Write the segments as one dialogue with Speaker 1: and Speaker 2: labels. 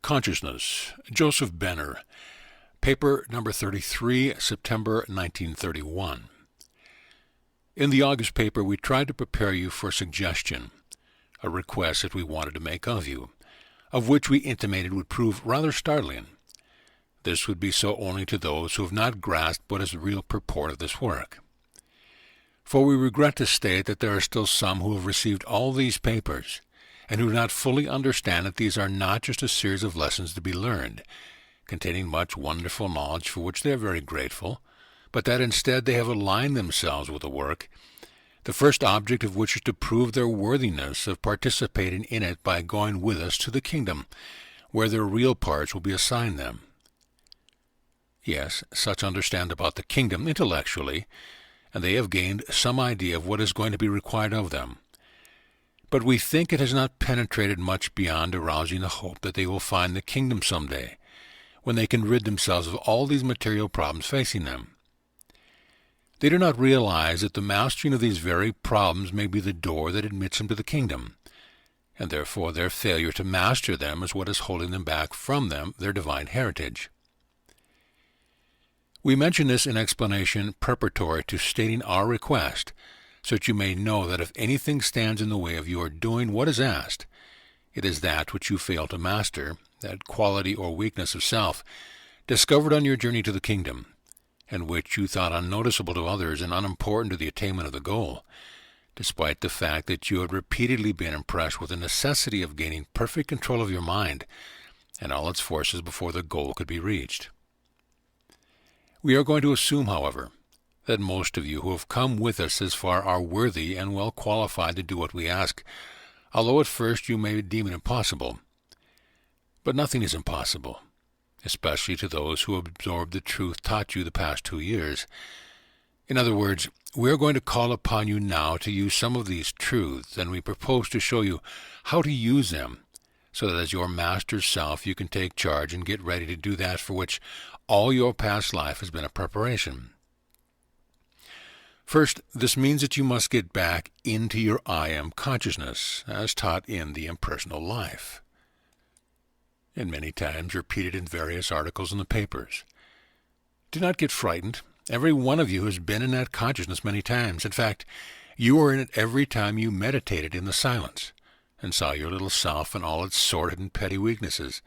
Speaker 1: Consciousness, Joseph Benner, paper number 33, September 1931. In the August paper, we tried to prepare you for suggestion, a request that we wanted to make of you, of which we intimated would prove rather startling. This would be so only to those who have not grasped what is the real purport of this work. For we regret to state that there are still some who have received all these papers, and who do not fully understand that these are not just a series of lessons to be learned, containing much wonderful knowledge for which they are very grateful, but that instead they have aligned themselves with the work, the first object of which is to prove their worthiness of participating in it by going with us to the kingdom, where their real parts will be assigned them. Yes, such understand about the kingdom intellectually, and they have gained some idea of what is going to be required of them. But we think it has not penetrated much beyond arousing the hope that they will find the kingdom some day, when they can rid themselves of all these material problems facing them. They do not realize that the mastering of these very problems may be the door that admits them to the kingdom, and therefore their failure to master them is what is holding them back from them, their divine heritage. We mention this in explanation preparatory to stating our request, so that you may know that if anything stands in the way of your doing what is asked, it is that which you fail to master, that quality or weakness of self, discovered on your journey to the kingdom, and which you thought unnoticeable to others and unimportant to the attainment of the goal, despite the fact that you had repeatedly been impressed with the necessity of gaining perfect control of your mind and all its forces before the goal could be reached. We are going to assume, however, that most of you who have come with us this far are worthy and well qualified to do what we ask, although at first you may deem it impossible. But nothing is impossible, especially to those who have absorbed the truth taught you the past 2 years. In other words, we are going to call upon you now to use some of these truths, and we propose to show you how to use them, so that as your master self you can take charge and get ready to do that for which all your past life has been a preparation. First, this means that you must get back into your I am consciousness, as taught in the impersonal life, and many times repeated in various articles in the papers. Do not get frightened. Every one of you has been in that consciousness many times. In fact, you were in it every time you meditated in the silence, and saw your little self and all its sordid and petty weaknesses,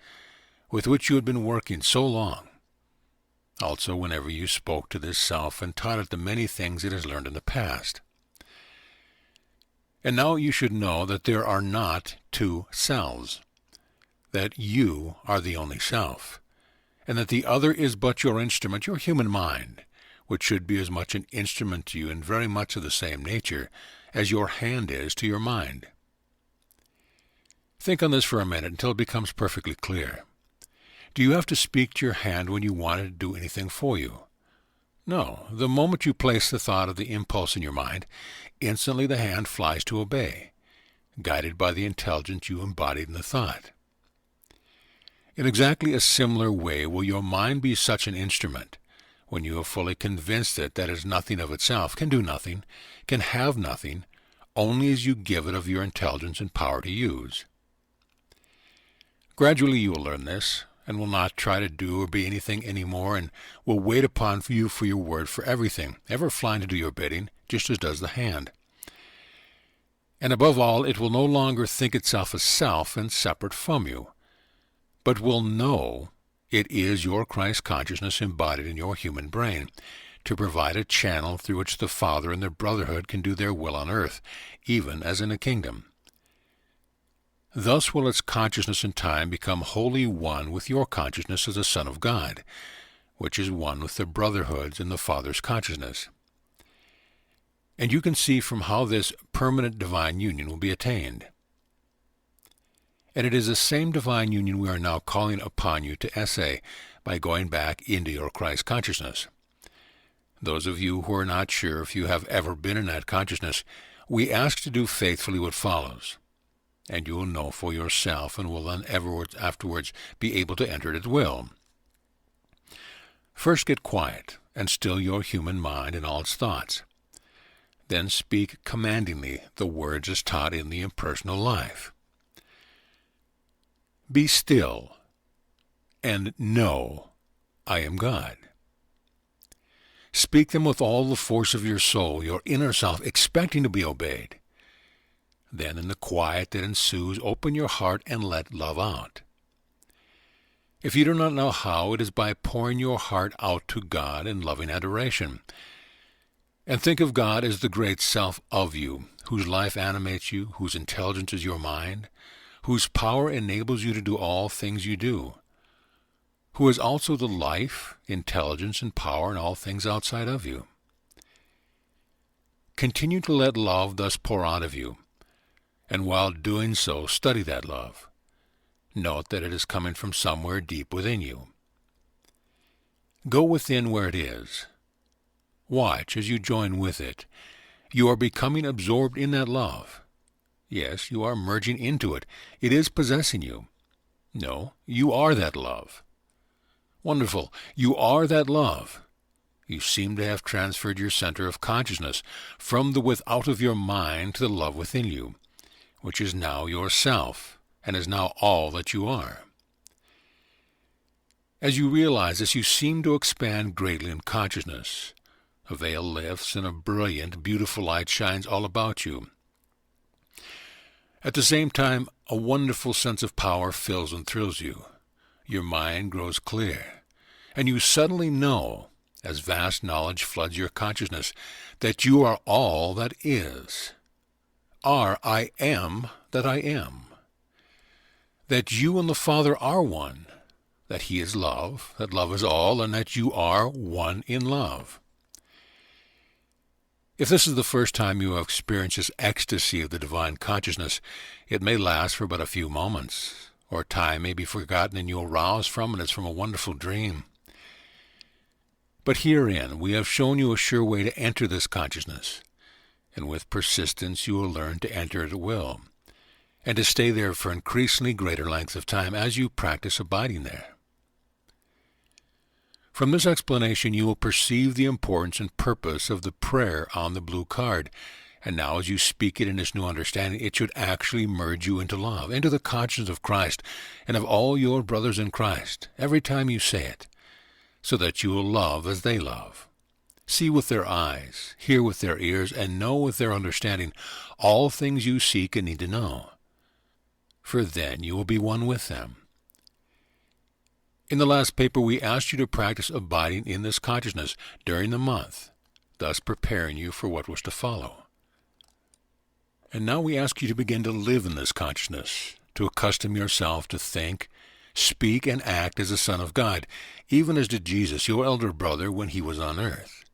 Speaker 1: with which you had been working so long. Also, whenever you spoke to this self and taught it the many things it has learned in the past. And now you should know that there are not two selves, that you are the only self, and that the other is but your instrument, your human mind, which should be as much an instrument to you and very much of the same nature as your hand is to your mind. Think on this for a minute until it becomes perfectly clear. Do you have to speak to your hand when you want it to do anything for you? No. The moment you place the thought of the impulse in your mind, instantly the hand flies to obey, guided by the intelligence you embodied in the thought. In exactly a similar way will your mind be such an instrument, when you have fully convinced it that it is nothing of itself, can do nothing, can have nothing, only as you give it of your intelligence and power to use. Gradually you will learn this, and will not try to do or be anything any more, and will wait upon you for your word for everything, ever flying to do your bidding, just as does the hand. And above all, it will no longer think itself a self and separate from you, but will know it is your Christ consciousness embodied in your human brain, to provide a channel through which the Father and the Brotherhood can do their will on earth, even as in a kingdom. Thus will its consciousness in time become wholly one with your consciousness as a Son of God, which is one with the Brotherhood's and the Father's consciousness. And you can see from how this permanent divine union will be attained. And it is the same divine union we are now calling upon you to essay by going back into your Christ consciousness. Those of you who are not sure if you have ever been in that consciousness, we ask to do faithfully what follows, and you will know for yourself and will then afterwards be able to enter it at will. First get quiet and still your human mind and all its thoughts. Then speak commandingly the words as taught in the impersonal life. Be still, and know I am God. Speak them with all the force of your soul, your inner self, expecting to be obeyed. Then in the quiet that ensues, open your heart and let love out. If you do not know how, it is by pouring your heart out to God in loving adoration. And think of God as the great self of you, whose life animates you, whose intelligence is your mind, whose power enables you to do all things you do, who is also the life, intelligence, and power in all things outside of you. Continue to let love thus pour out of you, and while doing so, study that love. Note that it is coming from somewhere deep within you. Go within where it is. Watch as you join with it. You are becoming absorbed in that love. Yes, you are merging into it. It is possessing you. No, you are that love. Wonderful. You are that love. You seem to have transferred your center of consciousness from the without of your mind to the love within you, which is now yourself and is now all that you are. As you realize this, you seem to expand greatly in consciousness. A veil lifts and a brilliant, beautiful light shines all about you. At the same time, a wonderful sense of power fills and thrills you. Your mind grows clear, and you suddenly know, as vast knowledge floods your consciousness, that you are all that is. I am that I am. That you and the Father are one, that He is love, that love is all, and that you are one in love. If this is the first time you have experienced this ecstasy of the divine consciousness, it may last for but a few moments, or time may be forgotten and you will rouse from it as from a wonderful dream. But herein we have shown you a sure way to enter this consciousness, and with persistence you will learn to enter it at will, and to stay there for increasingly greater lengths of time as you practice abiding there. From this explanation you will perceive the importance and purpose of the prayer on the blue card, and now as you speak it in this new understanding, it should actually merge you into love, into the consciousness of Christ and of all your brothers in Christ, every time you say it, so that you will love as they love. See with their eyes, hear with their ears, and know with their understanding all things you seek and need to know, for then you will be one with them. In the last paper, we asked you to practice abiding in this consciousness during the month, thus preparing you for what was to follow. And now we ask you to begin to live in this consciousness, to accustom yourself to think, speak, and act as a son of God, even as did Jesus, your elder brother, when he was on earth.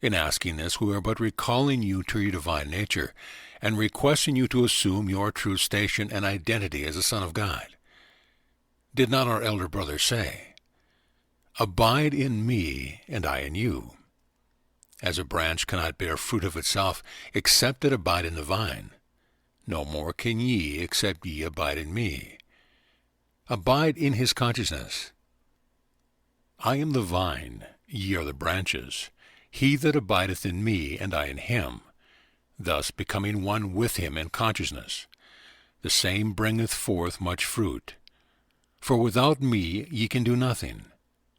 Speaker 1: In asking this, we are but recalling you to your divine nature, and requesting you to assume your true station and identity as a son of God. Did not our elder brother say, "Abide in me, and I in you"? As a branch cannot bear fruit of itself, except it abide in the vine, no more can ye, except ye abide in me. Abide in his consciousness. I am the vine, ye are the branches. He that abideth in me, and I in him, thus becoming one with him in consciousness, the same bringeth forth much fruit. For without me ye can do nothing.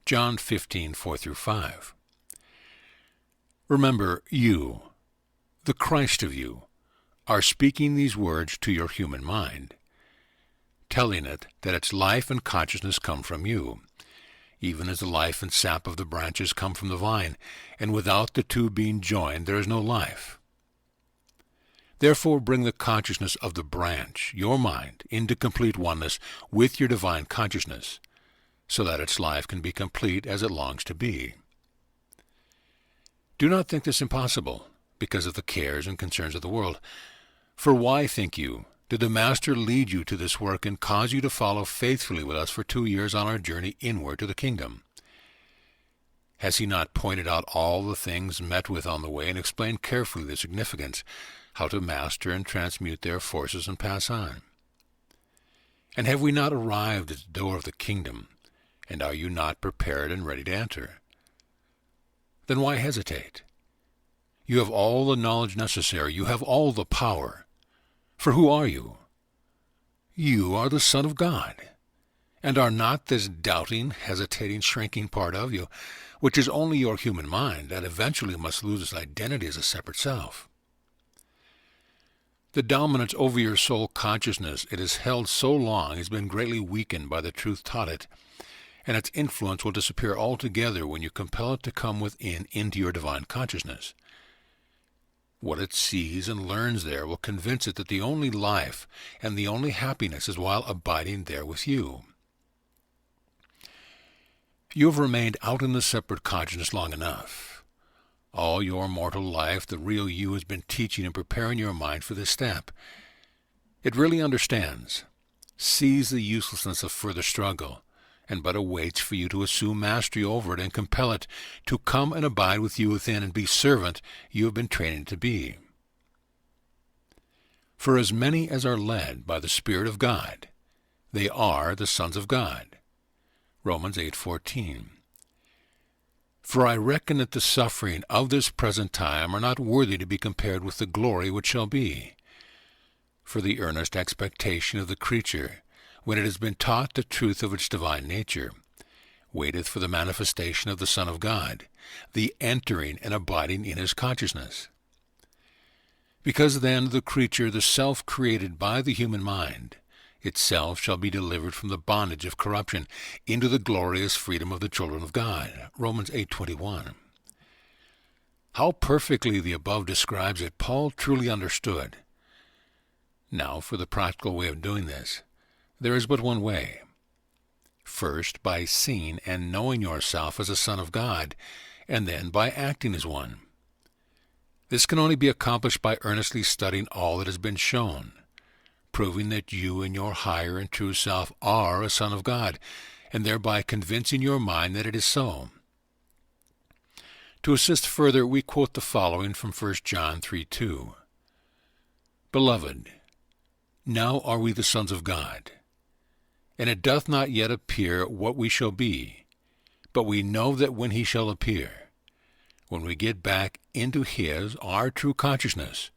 Speaker 1: John 15:4-5. Remember, you, the Christ of you, are speaking these words to your human mind, telling it that its life and consciousness come from you, even as the life and sap of the branches come from the vine, and without the two being joined there is no life. Therefore bring the consciousness of the branch, your mind, into complete oneness with your divine consciousness, so that its life can be complete as it longs to be. Do not think this impossible, because of the cares and concerns of the world. For why, think you, did the Master lead you to this work and cause you to follow faithfully with us for 2 years on our journey inward to the kingdom? Has he not pointed out all the things met with on the way and explained carefully the significance, how to master and transmute their forces and pass on? And have we not arrived at the door of the kingdom, and are you not prepared and ready to enter? Then why hesitate? You have all the knowledge necessary, you have all the power. For who are you? You are the Son of God, And are not this doubting, hesitating, shrinking part of you, which is only your human mind, that eventually must lose its identity as a separate self? The dominance over your soul consciousness it has held so long has been greatly weakened by the truth taught it, and its influence will disappear altogether when you compel it to come within into your divine consciousness. What it sees and learns there will convince it that the only life and the only happiness is while abiding there with you. You have remained out in the separate consciousness long enough. All your mortal life, the real you has been teaching and preparing your mind for this step. It really understands, sees the uselessness of further struggle, and but awaits for you to assume mastery over it and compel it to come and abide with you within and be servant you have been training to be. For as many as are led by the Spirit of God, they are the sons of God. Romans 8:14. For I reckon that the suffering of this present time are not worthy to be compared with the glory which shall be. For the earnest expectation of the creature, when it has been taught the truth of its divine nature, waiteth for the manifestation of the Son of God, the entering and abiding in his consciousness. Because then the creature, the self created by the human mind, itself shall be delivered from the bondage of corruption into the glorious freedom of the children of God. Romans 8:21. How perfectly the above describes it, Paul truly understood. Now for the practical way of doing this. There is but one way. First, by seeing and knowing yourself as a son of God, and then by acting as one. This can only be accomplished by earnestly studying all that has been shown, proving that you and your higher and true self are a son of God, and thereby convincing your mind that it is so. To assist further, we quote the following from 1 John 3:2. Beloved, now are we the sons of God, and it doth not yet appear what we shall be, but we know that when he shall appear, when we get back into his, our true consciousness,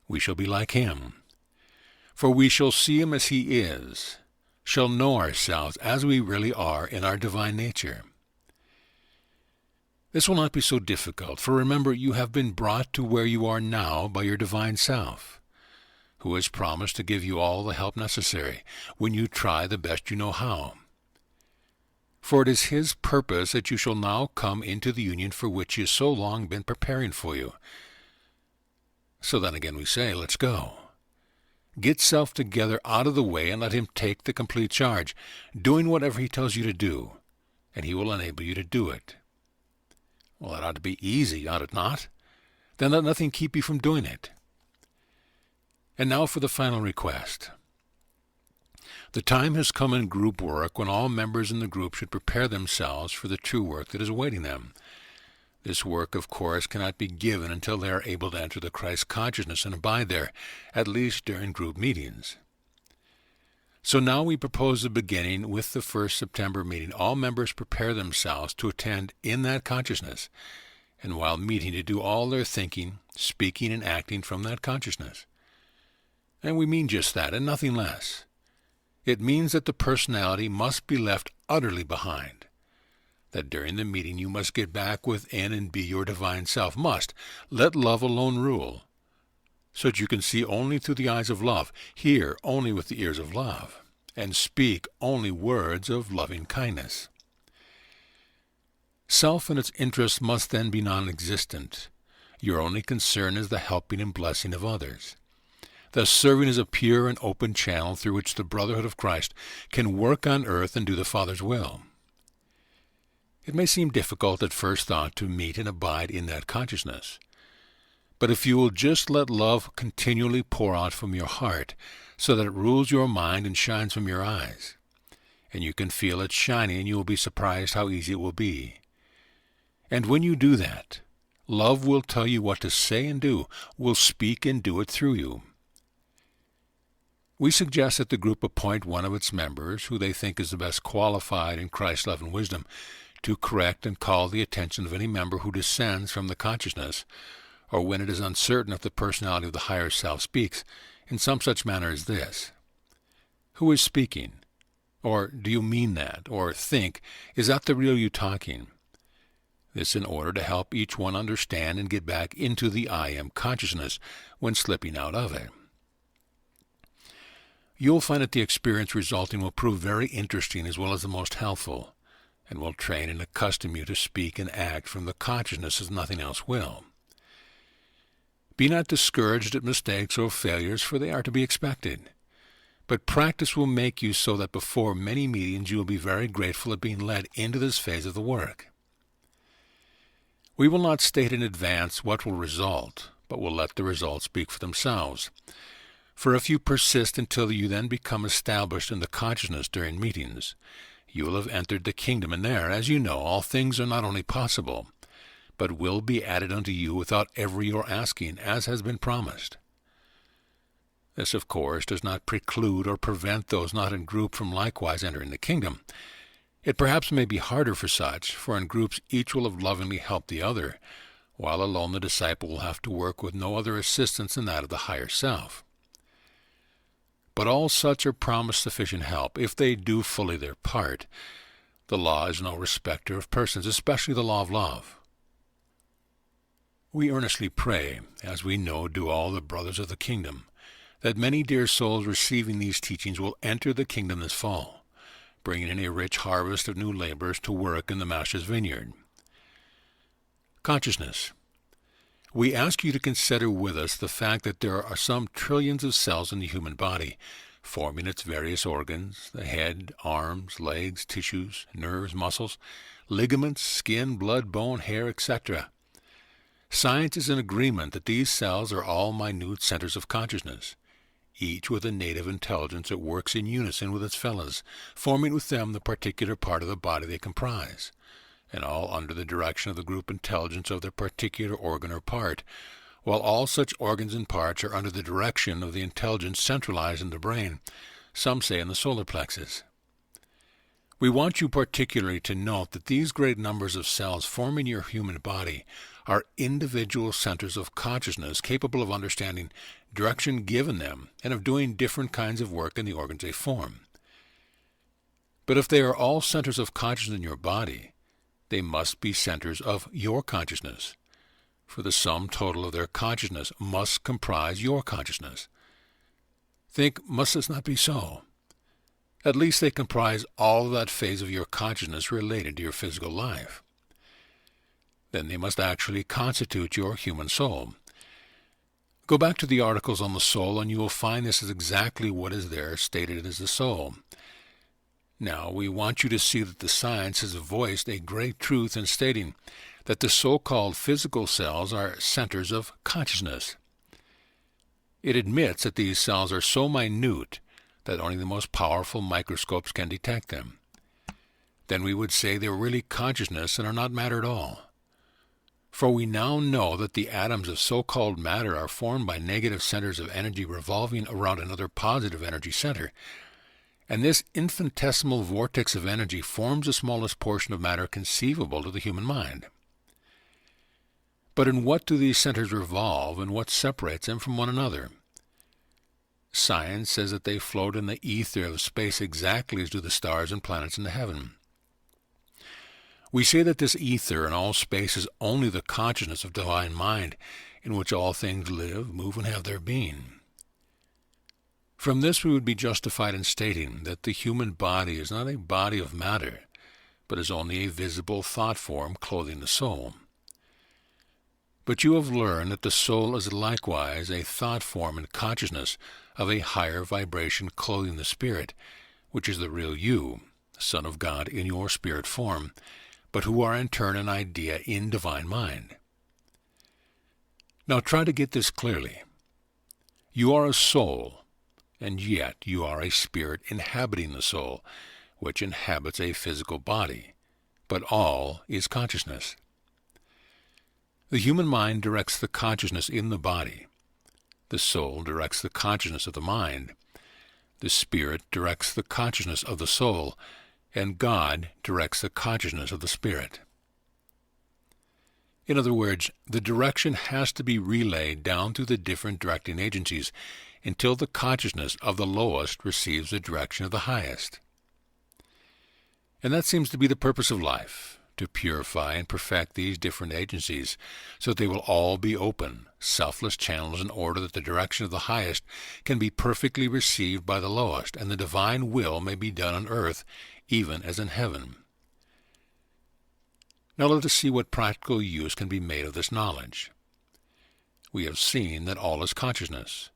Speaker 1: we shall be like him. For we shall see him as he is, shall know ourselves as we really are in our divine nature. This will not be so difficult, for remember you have been brought to where you are now by your divine self, who has promised to give you all the help necessary when you try the best you know how. For it is his purpose that you shall now come into the union for which he has so long been preparing for you. So then again we say, let's go. Get self together out of the way and let him take the complete charge, doing whatever he tells you to do, and he will enable you to do it. Well, that ought to be easy, ought it not? Then let nothing keep you from doing it. And now for the final request. The time has come in group work when all members in the group should prepare themselves for the true work that is awaiting them. This work, of course, cannot be given until they are able to enter the Christ consciousness and abide there, at least during group meetings. So now we propose the beginning with the first September meeting. All members prepare themselves to attend in that consciousness, and while meeting to do all their thinking, speaking, and acting from that consciousness. And we mean just that, and nothing less. It means that the personality must be left utterly behind, that during the meeting you must get back within and be your divine self, must let love alone rule, so that you can see only through the eyes of love, hear only with the ears of love, and speak only words of loving kindness. Self and its interests must then be non-existent. Your only concern is the helping and blessing of others. Thus serving as a pure and open channel through which the brotherhood of Christ can work on earth and do the Father's will. It may seem difficult at first thought to meet and abide in that consciousness. But if you will just let love continually pour out from your heart so that it rules your mind and shines from your eyes, and you can feel it shining, and you will be surprised how easy it will be. And when you do that, love will tell you what to say and do, will speak and do it through you. We suggest that the group appoint one of its members, who they think is the best qualified in Christ's love and wisdom, to correct and call the attention of any member who descends from the consciousness, or when it is uncertain if the personality of the higher self speaks, in some such manner as this. Who is speaking? Or do you mean that? Or think, is that the real you talking? This in order to help each one understand and get back into the I am consciousness when slipping out of it. You'll find that the experience resulting will prove very interesting as well as the most helpful, and will train and accustom you to speak and act from the consciousness as nothing else will. Be not discouraged at mistakes or failures, for they are to be expected. But practice will make you so that before many meetings you will be very grateful at being led into this phase of the work. We will not state in advance what will result, but will let the results speak for themselves. For if you persist until you then become established in the consciousness during meetings, you will have entered the kingdom, and there, as you know, all things are not only possible, but will be added unto you without ever your asking, as has been promised. This, of course, does not preclude or prevent those not in group from likewise entering the kingdom. It perhaps may be harder for such, for in groups each will have lovingly helped the other, while alone the disciple will have to work with no other assistance than that of the higher self. But all such are promised sufficient help, if they do fully their part. The law is no respecter of persons, especially the law of love. We earnestly pray, as we know do all the brothers of the kingdom, that many dear souls receiving these teachings will enter the kingdom this fall, bringing in a rich harvest of new laborers to work in the Master's vineyard. Consciousness. We ask you to consider with us the fact that there are some trillions of cells in the human body, forming its various organs, the head, arms, legs, tissues, nerves, muscles, ligaments, skin, blood, bone, hair, etc. Science is in agreement that these cells are all minute centers of consciousness, each with a native intelligence that works in unison with its fellows, forming with them the particular part of the body they comprise, and all under the direction of the group intelligence of their particular organ or part, while all such organs and parts are under the direction of the intelligence centralized in the brain, some say in the solar plexus. We want you particularly to note that these great numbers of cells forming your human body are individual centers of consciousness capable of understanding direction given them and of doing different kinds of work in the organs they form. But if they are all centers of consciousness in your body, they must be centers of your consciousness, for the sum total of their consciousness must comprise your consciousness. Think, must this not be so? At least they comprise all of that phase of your consciousness related to your physical life. Then they must actually constitute your human soul. Go back to the articles on the soul, and you will find this is exactly what is there stated as the soul. Now, we want you to see that the science has voiced a great truth in stating that the so-called physical cells are centers of consciousness. It admits that these cells are so minute that only the most powerful microscopes can detect them. Then we would say they're really consciousness and are not matter at all. For we now know that the atoms of so-called matter are formed by negative centers of energy revolving around another positive energy center, and this infinitesimal vortex of energy forms the smallest portion of matter conceivable to the human mind. But in what do these centers revolve, and what separates them from one another? Science says that they float in the ether of space exactly as do the stars and planets in the heaven. We say that this ether and all space is only the consciousness of divine mind, in which all things live, move, and have their being. From this we would be justified in stating that the human body is not a body of matter, but is only a visible thought form clothing the soul. But you have learned that the soul is likewise a thought form and consciousness of a higher vibration clothing the spirit, which is the real you, the Son of God in your spirit form, but who are in turn an idea in divine mind. Now try to get this clearly. You are a soul, and yet you are a spirit inhabiting the soul, which inhabits a physical body, but all is consciousness. The human mind directs the consciousness in the body. The soul directs the consciousness of the mind. The spirit directs the consciousness of the soul, and God directs the consciousness of the spirit. In other words, the direction has to be relayed down through the different directing agencies until the consciousness of the lowest receives the direction of the highest. And that seems to be the purpose of life, to purify and perfect these different agencies so that they will all be open, selfless channels in order that the direction of the highest can be perfectly received by the lowest, and the divine will may be done on earth even as in heaven. Now let us see what practical use can be made of this knowledge. We have seen that all is consciousness,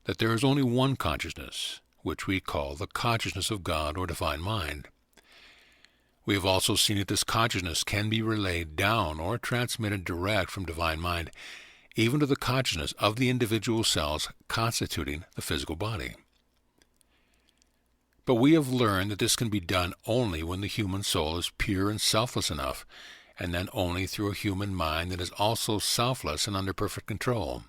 Speaker 1: that there is only one consciousness, which we call the consciousness of God or divine mind. We have also seen that this consciousness can be relayed down or transmitted direct from divine mind, even to the consciousness of the individual cells constituting the physical body. But we have learned that this can be done only when the human soul is pure and selfless enough, and then only through a human mind that is also selfless and under perfect control.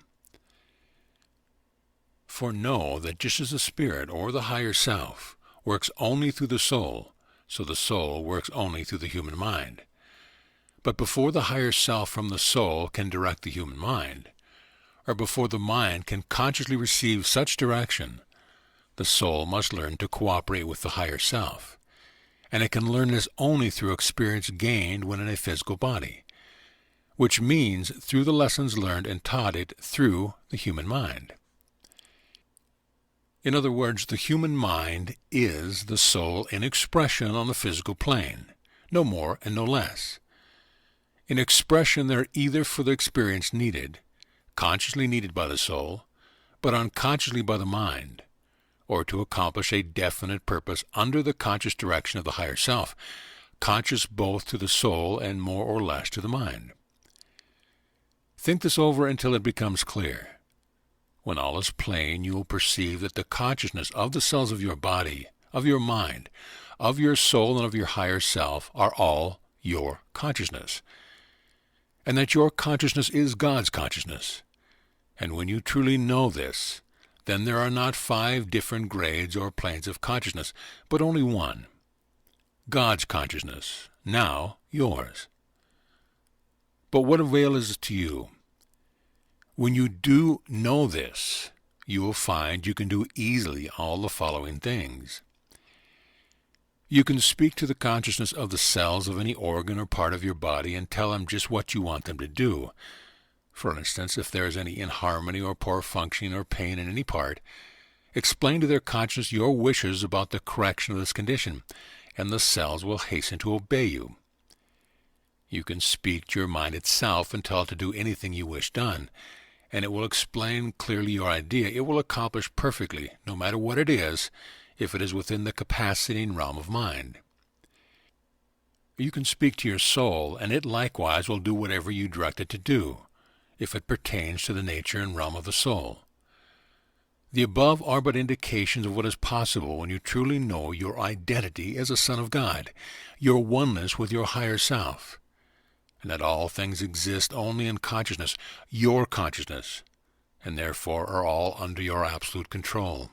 Speaker 1: For know that just as the spirit, or the higher self, works only through the soul, so the soul works only through the human mind. But before the higher self from the soul can direct the human mind, or before the mind can consciously receive such direction, the soul must learn to cooperate with the higher self, and it can learn this only through experience gained when in a physical body, which means through the lessons learned and taught it through the human mind. In other words, the human mind is the soul in expression on the physical plane, no more and no less. In expression they're either for the experience needed, consciously needed by the soul, but unconsciously by the mind, or to accomplish a definite purpose under the conscious direction of the higher self, conscious both to the soul and more or less to the mind. Think this over until it becomes clear. When all is plain, you will perceive that the consciousness of the cells of your body, of your mind, of your soul, and of your higher self are all your consciousness, and that your consciousness is God's consciousness. And when you truly know this, then there are not 5 different grades or planes of consciousness, but only one, God's consciousness, now yours. But what avail is it to you? When you do know this, you will find you can do easily all the following things. You can speak to the consciousness of the cells of any organ or part of your body and tell them just what you want them to do. For instance, if there is any inharmony or poor functioning or pain in any part, explain to their consciousness your wishes about the correction of this condition, and the cells will hasten to obey you. You can speak to your mind itself and tell it to do anything you wish done, and it will explain clearly your idea. It will accomplish perfectly, no matter what it is, if it is within the capacity and realm of mind. You can speak to your soul, and it likewise will do whatever you direct it to do, if it pertains to the nature and realm of the soul. The above are but indications of what is possible when you truly know your identity as a son of God, your oneness with your higher self, and that all things exist only in consciousness, your consciousness, and therefore are all under your absolute control.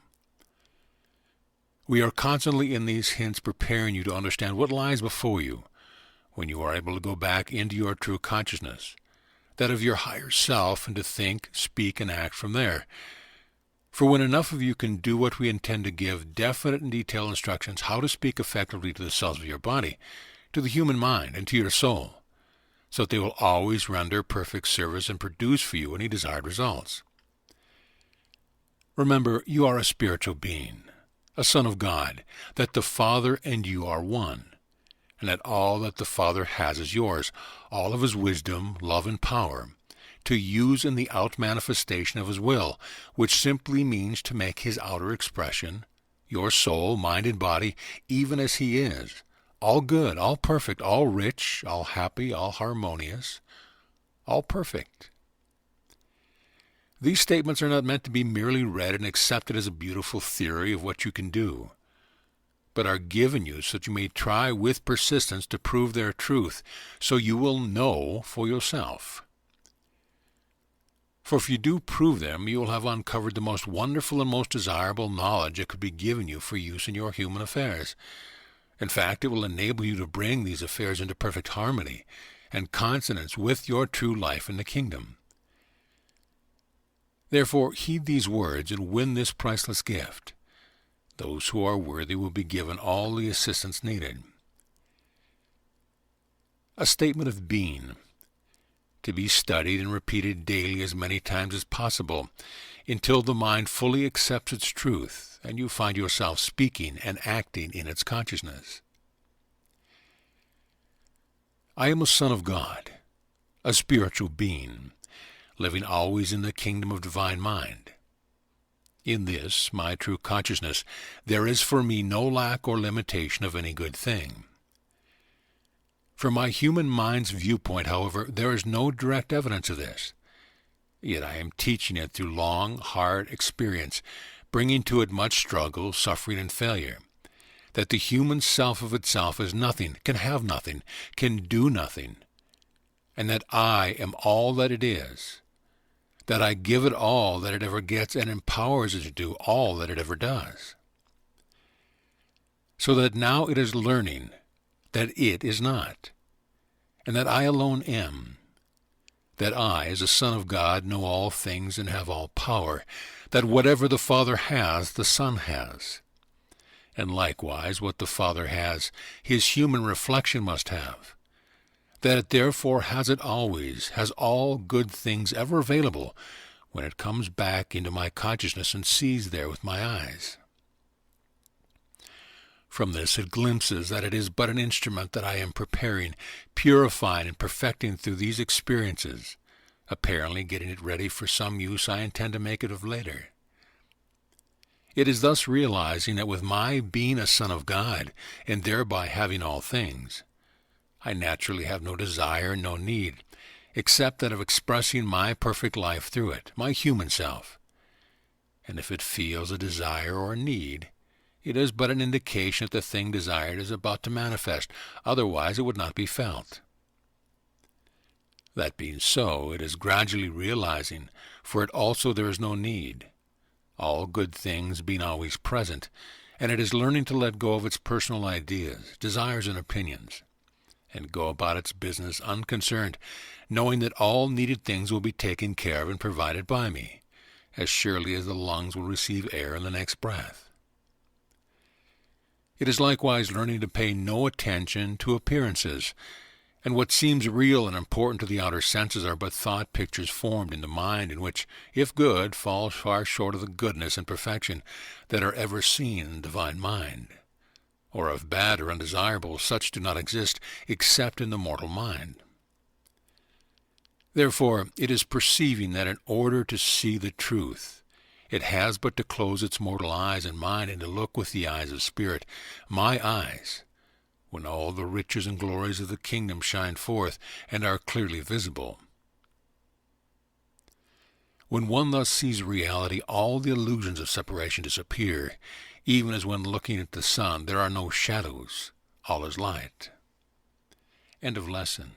Speaker 1: We are constantly in these hints preparing you to understand what lies before you when you are able to go back into your true consciousness, that of your higher self, and to think, speak, and act from there. For when enough of you can do what we intend to give definite and detailed instructions how to speak effectively to the cells of your body, to the human mind, and to your soul, so that they will always render perfect service and produce for you any desired results. Remember, you are a spiritual being, a son of God, that the Father and you are one, and that all that the Father has is yours, all of his wisdom, love, and power, to use in the out-manifestation of his will, which simply means to make his outer expression, your soul, mind, and body, even as he is, all good, all perfect, all rich, all happy, all harmonious, all perfect. These statements are not meant to be merely read and accepted as a beautiful theory of what you can do, but are given you so that you may try with persistence to prove their truth, so you will know for yourself. For if you do prove them, you will have uncovered the most wonderful and most desirable knowledge that could be given you for use in your human affairs. In fact, it will enable you to bring these affairs into perfect harmony and consonance with your true life in the kingdom. Therefore, heed these words and win this priceless gift. Those who are worthy will be given all the assistance needed. a statement of being, to be studied and repeated daily as many times as possible, until the mind fully accepts its truth and you find yourself speaking and acting in its consciousness. I am a son of God, a spiritual being, living always in the kingdom of divine mind. In this, my true consciousness, there is for me no lack or limitation of any good thing. From my human mind's viewpoint, however, there is no direct evidence of this. Yet I am teaching it through long, hard experience, bringing to it much struggle, suffering, and failure, that the human self of itself is nothing, can have nothing, can do nothing, and that I am all that it is, that I give it all that it ever gets and empowers it to do all that it ever does. So that now it is learning that it is not, and that I alone am, that I, as a son of God, know all things and have all power, that whatever the Father has, the Son has, and likewise what the Father has, his human reflection must have, that it therefore has it always, has all good things ever available when it comes back into my consciousness and sees there with my eyes. From this it glimpses that it is but an instrument that I am preparing, purifying, and perfecting through these experiences, apparently getting it ready for some use I intend to make it of later. It is thus realizing that with my being a son of God, and thereby having all things, I naturally have no desire, no need, except that of expressing my perfect life through it, my human self. And if it feels a desire or a need, it is but an indication that the thing desired is about to manifest, otherwise it would not be felt. That being so, it is gradually realizing, for it also there is no need, all good things being always present, and it is learning to let go of its personal ideas, desires, and opinions, and go about its business unconcerned, knowing that all needed things will be taken care of and provided by me, as surely as the lungs will receive air in the next breath. It is likewise learning to pay no attention to appearances, and what seems real and important to the outer senses are but thought pictures formed in the mind, in which, if good, falls far short of the goodness and perfection that are ever seen in the divine mind. Or of bad or undesirable, such do not exist except in the mortal mind. Therefore, it is perceiving that in order to see the truth, it has but to close its mortal eyes and mind and to look with the eyes of spirit, my eyes, when all the riches and glories of the kingdom shine forth and are clearly visible. When one thus sees reality, all the illusions of separation disappear, even as when looking at the sun there are no shadows, all is light. End of lesson.